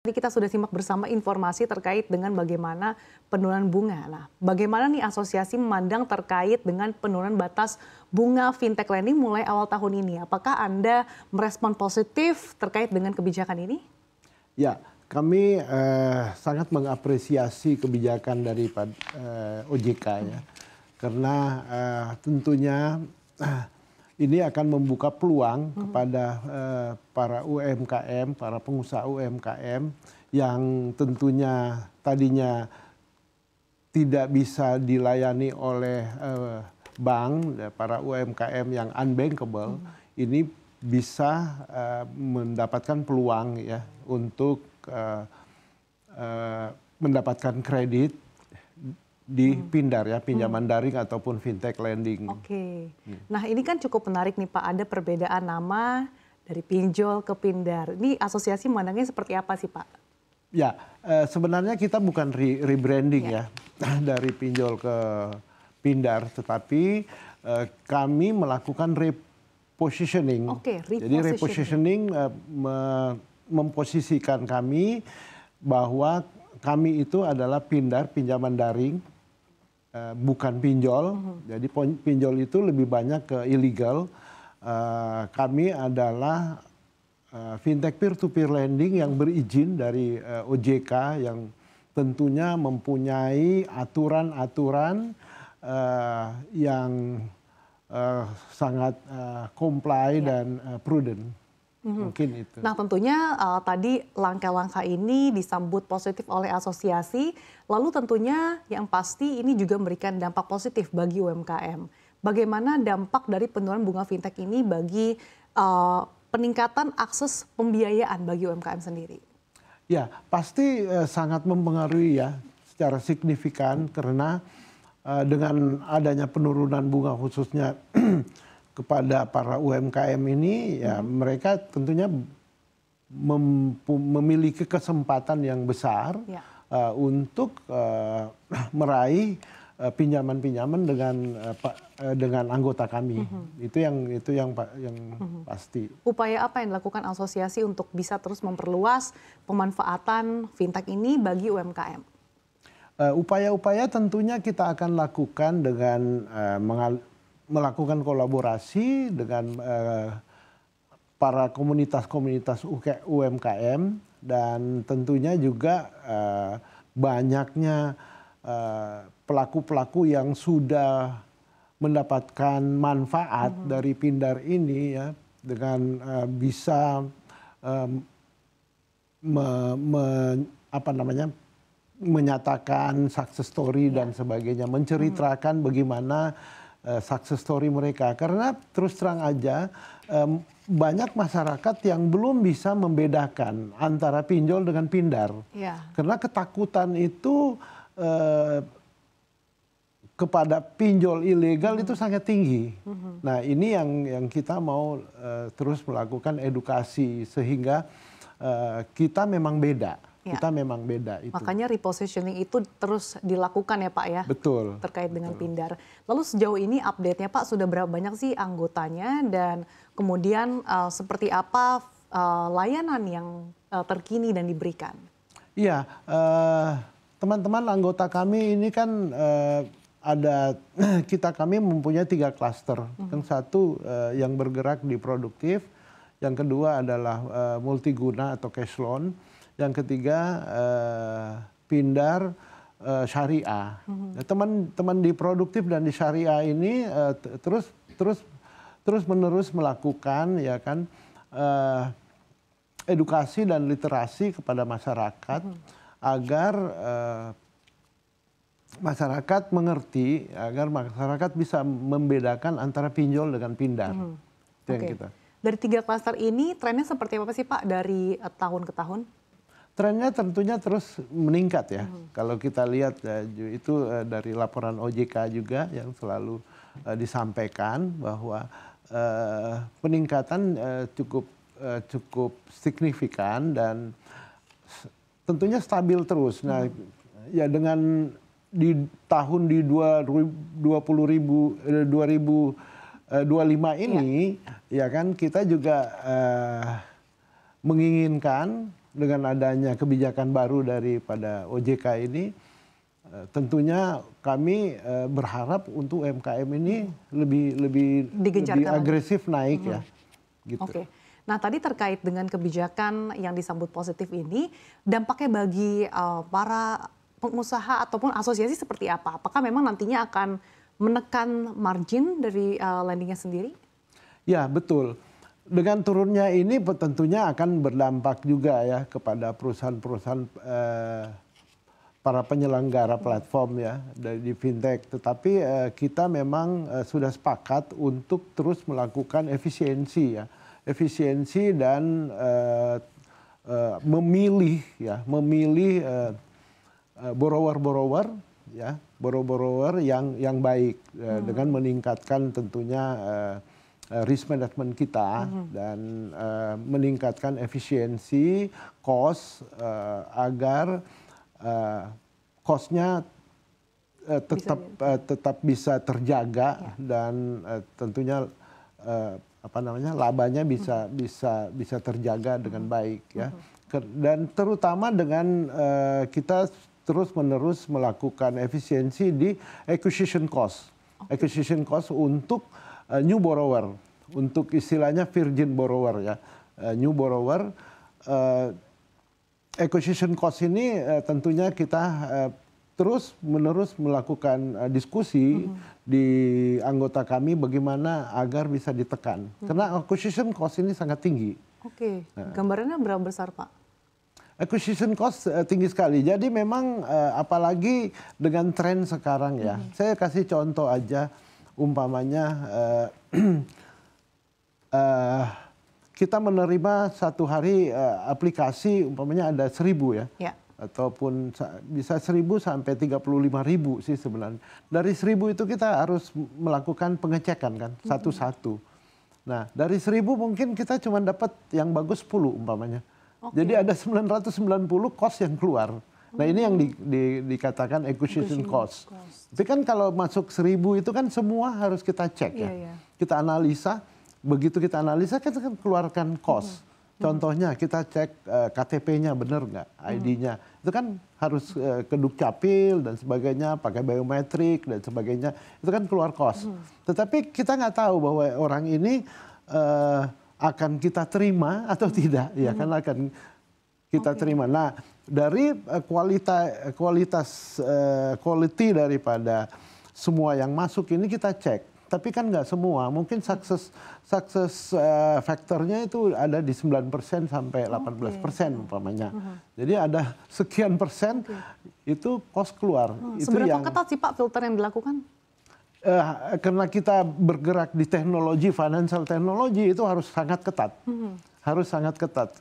Tadi kita sudah simak bersama informasi terkait dengan bagaimana penurunan bunga. Nah, bagaimana nih asosiasi memandang terkait dengan penurunan batas bunga fintech lending mulai awal tahun ini? Apakah Anda merespon positif terkait dengan kebijakan ini? Ya, kami sangat mengapresiasi kebijakan dari OJK ya, karena tentunya ini akan membuka peluang kepada para UMKM, para pengusaha UMKM yang tentunya tadinya tidak bisa dilayani oleh bank, para UMKM yang unbankable, ini bisa mendapatkan peluang ya untuk mendapatkan kredit di Pindar ya, pinjaman daring ataupun fintech lending. Oke. Nah, ini kan cukup menarik nih Pak, ada perbedaan nama dari pinjol ke Pindar. Ini asosiasi memandangnya seperti apa sih Pak? Ya, sebenarnya kita bukan rebranding ya dari pinjol ke Pindar, tetapi kami melakukan repositioning. Oke, Jadi repositioning memposisikan kami bahwa kami itu adalah Pindar, pinjaman daring, bukan pinjol. Jadi pinjol itu lebih banyak ke ilegal. Kami adalah fintech peer-to-peer lending yang berizin dari OJK yang tentunya mempunyai aturan-aturan yang sangat comply dan prudent. Mungkin itu. Nah tentunya tadi langkah-langkah ini disambut positif oleh asosiasi, lalu tentunya yang pasti ini juga memberikan dampak positif bagi UMKM. Bagaimana dampak dari penurunan bunga fintech ini bagi peningkatan akses pembiayaan bagi UMKM sendiri? Ya, pasti sangat mempengaruhi ya secara signifikan karena dengan adanya penurunan bunga khususnya kepada para UMKM ini, ya mereka tentunya memiliki kesempatan yang besar untuk meraih pinjaman-pinjaman dengan anggota kami. Itu yang pasti. Upaya apa yang dilakukan asosiasi untuk bisa terus memperluas pemanfaatan fintech ini bagi UMKM? Upaya-upaya tentunya kita akan lakukan dengan melakukan kolaborasi dengan para komunitas-komunitas UMKM dan tentunya juga banyaknya pelaku-pelaku yang sudah mendapatkan manfaat dari Pindar ini ya dengan bisa menyatakan success story dan sebagainya, menceritakan bagaimana success story mereka. Karena terus terang aja banyak masyarakat yang belum bisa membedakan antara pinjol dengan Pindar. Karena ketakutan itu kepada pinjol ilegal itu sangat tinggi. Nah ini yang kita mau terus melakukan edukasi sehingga kita memang beda. Kita memang beda itu. Makanya repositioning itu terus dilakukan ya Pak ya? Betul. Terkait dengan Pindar. Lalu sejauh ini update-nya Pak sudah berapa banyak sih anggotanya dan kemudian seperti apa layanan yang terkini dan diberikan? Iya, teman-teman anggota kami ini kan kami mempunyai 3 klaster. Yang satu yang bergerak di produktif, yang kedua adalah multiguna atau cash loan. Yang ketiga Pindar syariah. Teman-teman di produktif dan di syariah ini terus menerus melakukan ya kan edukasi dan literasi kepada masyarakat agar masyarakat mengerti, agar masyarakat bisa membedakan antara pinjol dengan Pindar. Itu yang kita. Dari 3 klaster ini trennya seperti apa sih Pak dari tahun ke tahun? Trennya tentunya terus meningkat ya. Kalau kita lihat itu dari laporan OJK juga yang selalu disampaikan bahwa peningkatan cukup signifikan dan tentunya stabil terus. Nah, ya dengan di tahun 2025 ini ya kan kita juga menginginkan dengan adanya kebijakan baru daripada OJK ini, tentunya kami berharap untuk UMKM ini lebih agresif naik ya. Gitu. Oke. Nah tadi terkait dengan kebijakan yang disambut positif ini, dampaknya bagi para pengusaha ataupun asosiasi seperti apa? Apakah memang nantinya akan menekan margin dari lendingnya sendiri? Ya betul. Dengan turunnya ini tentunya akan berdampak juga ya kepada perusahaan-perusahaan para penyelenggara platform ya di fintech. Tetapi kita memang sudah sepakat untuk terus melakukan efisiensi ya, efisiensi dan memilih borrower ya, borrower yang baik dengan meningkatkan tentunya risk management kita dan meningkatkan efisiensi cost agar cost-nya tetap bisa terjaga dan tentunya labanya bisa terjaga dengan baik ya. Dan terutama dengan kita terus-menerus melakukan efisiensi di acquisition cost. Acquisition cost untuk new borrower, untuk istilahnya virgin borrower ya. New borrower acquisition cost ini tentunya kita terus-menerus melakukan diskusi di anggota kami bagaimana agar bisa ditekan. Karena acquisition cost ini sangat tinggi. Oke, gambarannya berapa besar Pak? Acquisition cost tinggi sekali. Jadi memang apalagi dengan tren sekarang ya. Saya kasih contoh aja, umpamanya kita menerima satu hari aplikasi umpamanya ada 1.000 ya. Ataupun bisa 1.000 sampai 35.000 sih sebenarnya. Dari 1.000 itu kita harus melakukan pengecekan kan satu-satu. Nah dari 1.000 mungkin kita cuma dapat yang bagus 10 umpamanya. Jadi ada 990 cost yang keluar. Nah ini yang dikatakan acquisition cost. Tapi kan kalau masuk 1.000 itu kan semua harus kita cek ya. Kita analisa. Begitu kita analisa, kita keluarkan cost. Contohnya kita cek KTP-nya benar nggak, ID-nya. Itu kan harus ke Dukcapil dan sebagainya, pakai biometrik dan sebagainya. Itu kan keluar cost. Tetapi kita nggak tahu bahwa orang ini akan kita terima atau tidak. Ya kan akan kita terima. Nah dari quality daripada semua yang masuk ini kita cek. Tapi kan nggak semua, mungkin success factornya itu ada di 9% sampai 18% umpamanya. Jadi ada sekian persen itu cost keluar. Seberapa ketat sih Pak filter yang dilakukan? Karena kita bergerak di teknologi, financial technology itu harus sangat ketat. Harus sangat ketat.